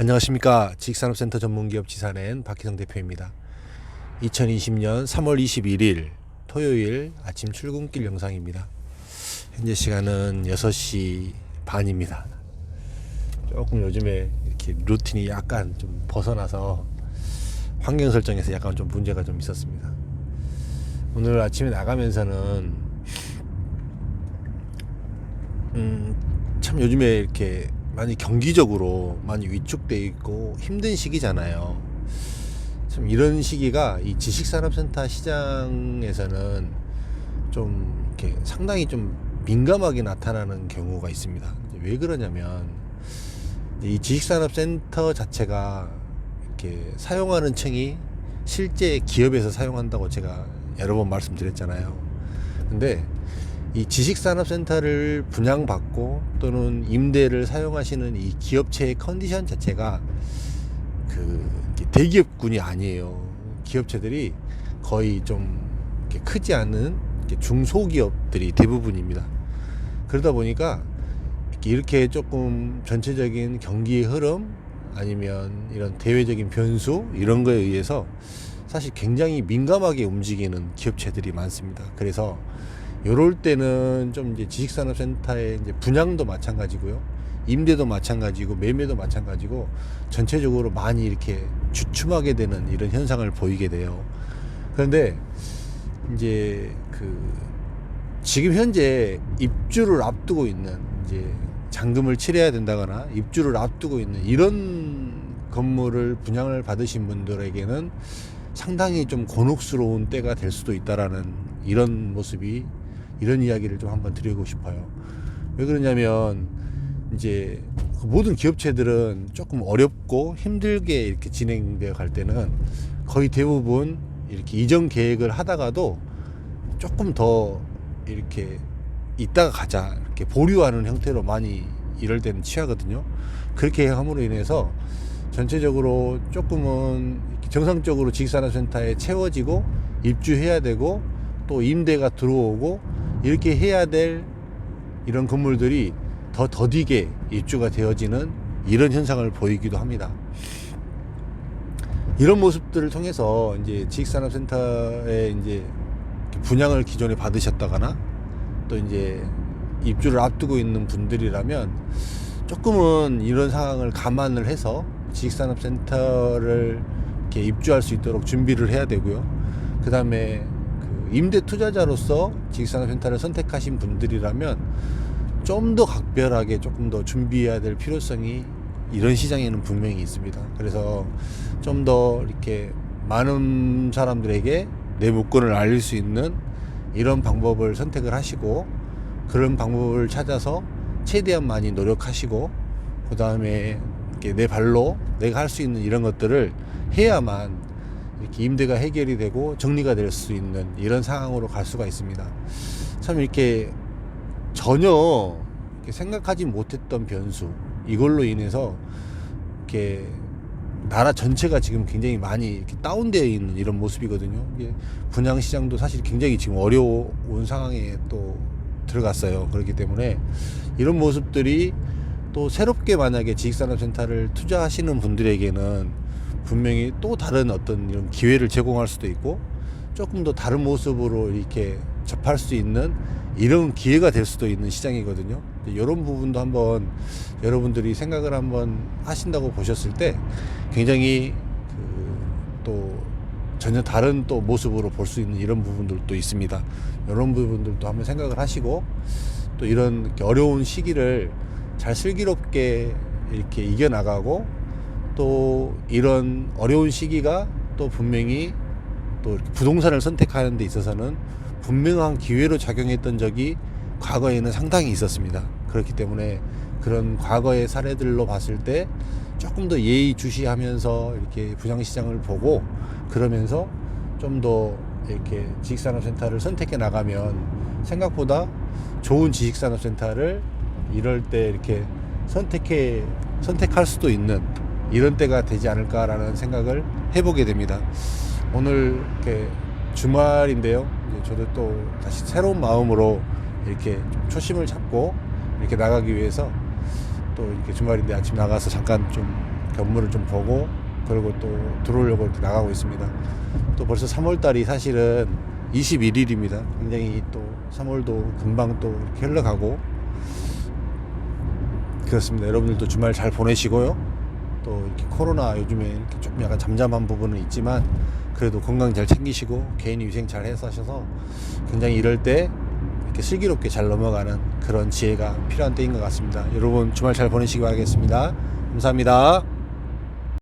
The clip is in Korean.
안녕하십니까. 지식산업센터 전문기업 지산엔 박희성 대표입니다. 2020년 3월 21일 토요일 아침 출근길 영상입니다. 현재 시간은 6시 반입니다. 조금 요즘에 이렇게 루틴이 약간 좀 벗어나서 환경 설정에서 약간 좀 문제가 좀 있었습니다. 오늘 아침에 나가면서는 참 요즘에 이렇게 많이 경기적으로 많이 위축돼 있고 힘든 시기잖아요. 참 이런 시기가 이 지식산업센터 시장에서는 좀 이렇게 상당히 좀 민감하게 나타나는 경우가 있습니다. 왜 그러냐면 이 지식산업센터 자체가 이렇게 사용하는 층이 실제 기업에서 사용한다고 제가 여러 번 말씀드렸잖아요. 근데 이 지식산업센터를 분양받고 또는 임대를 사용하시는 이 기업체의 컨디션 자체가 대기업군이 아니에요. 기업체들이 거의 좀 크지 않은 중소기업들이 대부분입니다. 그러다 보니까 이렇게 조금 전체적인 경기의 흐름 아니면 이런 대외적인 변수 이런 거에 의해서 사실 굉장히 민감하게 움직이는 기업체들이 많습니다. 그래서 요럴 때는 좀 이제 지식산업센터의 이제 분양도 마찬가지고요. 임대도 마찬가지고 매매도 마찬가지고 전체적으로 많이 이렇게 주춤하게 되는 이런 현상을 보이게 돼요. 그런데 이제 지금 현재 입주를 앞두고 있는 이제 잔금을 치러야 된다거나 입주를 앞두고 있는 이런 건물을 분양을 받으신 분들에게는 상당히 좀 곤혹스러운 때가 될 수도 있다라는 이런 모습이 이런 이야기를 좀 한번 드리고 싶어요. 왜 그러냐면 이제 모든 기업체들은 조금 어렵고 힘들게 이렇게 진행되어 갈 때는 거의 대부분 이렇게 이전 계획을 하다가도 조금 더 이렇게 이따가 가자 이렇게 보류하는 형태로 많이 이럴 때는 취하거든요. 그렇게 함으로 인해서 전체적으로 조금은 정상적으로 지식산업센터에 채워지고 입주해야 되고 또 임대가 들어오고 이렇게 해야 될 이런 건물들이 더 더디게 입주가 되어지는 이런 현상을 보이기도 합니다. 이런 모습들을 통해서 이제 지식산업센터에 이제 분양을 기존에 받으셨다거나 또 이제 입주를 앞두고 있는 분들이라면 조금은 이런 상황을 감안을 해서 지식산업센터를 이렇게 입주할 수 있도록 준비를 해야 되고요. 그 다음에 임대 투자자로서 지식산업센터를 선택하신 분들이라면 좀 더 각별하게 조금 더 준비해야 될 필요성이 이런 시장에는 분명히 있습니다. 그래서 좀 더 이렇게 많은 사람들에게 내 물건을 알릴 수 있는 이런 방법을 선택을 하시고 그런 방법을 찾아서 최대한 많이 노력하시고 그 다음에 내 발로 내가 할 수 있는 이런 것들을 해야만 이렇게 임대가 해결이 되고 정리가 될 수 있는 이런 상황으로 갈 수가 있습니다. 참 이렇게 전혀 이렇게 생각하지 못했던 변수 이걸로 인해서 이렇게 나라 전체가 지금 굉장히 많이 이렇게 다운되어 있는 이런 모습이거든요. 이게 분양 시장도 사실 굉장히 지금 어려운 상황에 또 들어갔어요. 그렇기 때문에 이런 모습들이 또 새롭게 만약에 지식산업센터를 투자하시는 분들에게는 분명히 또 다른 어떤 이런 기회를 제공할 수도 있고 조금 더 다른 모습으로 이렇게 접할 수 있는 이런 기회가 될 수도 있는 시장이거든요. 이런 부분도 한번 여러분들이 생각을 한번 하신다고 보셨을 때 굉장히 또 전혀 다른 또 모습으로 볼 수 있는 이런 부분들도 있습니다. 이런 부분들도 한번 생각을 하시고 또 이런 어려운 시기를 잘 슬기롭게 이렇게 이겨나가고 또 이런 어려운 시기가 또 분명히 또 부동산을 선택하는 데 있어서는 분명한 기회로 작용했던 적이 과거에는 상당히 있었습니다. 그렇기 때문에 그런 과거의 사례들로 봤을 때 조금 더 예의주시하면서 이렇게 분양시장을 보고 그러면서 좀 더 이렇게 지식산업센터를 선택해 나가면 생각보다 좋은 지식산업센터를 이럴 때 이렇게 선택할 수도 있는 이런 때가 되지 않을까라는 생각을 해보게 됩니다. 오늘 이렇게 주말인데요. 이제 저도 또 다시 새로운 마음으로 이렇게 좀 초심을 잡고 이렇게 나가기 위해서 또 이렇게 주말인데 아침 나가서 잠깐 좀 이렇게 업무를 좀 보고 그리고 또 들어오려고 이렇게 나가고 있습니다. 또 벌써 3월달이 사실은 21일입니다. 굉장히 또 3월도 금방 또 이렇게 흘러가고 그렇습니다. 여러분들도 주말 잘 보내시고요. 또 이렇게 코로나 요즘에 이렇게 좀 약간 잠잠한 부분은 있지만 그래도 건강 잘 챙기시고 개인 위생 잘 해서 하셔서 굉장히 이럴 때 이렇게 슬기롭게 잘 넘어가는 그런 지혜가 필요한 때인 것 같습니다. 여러분 주말 잘 보내시기 바라겠습니다. 감사합니다.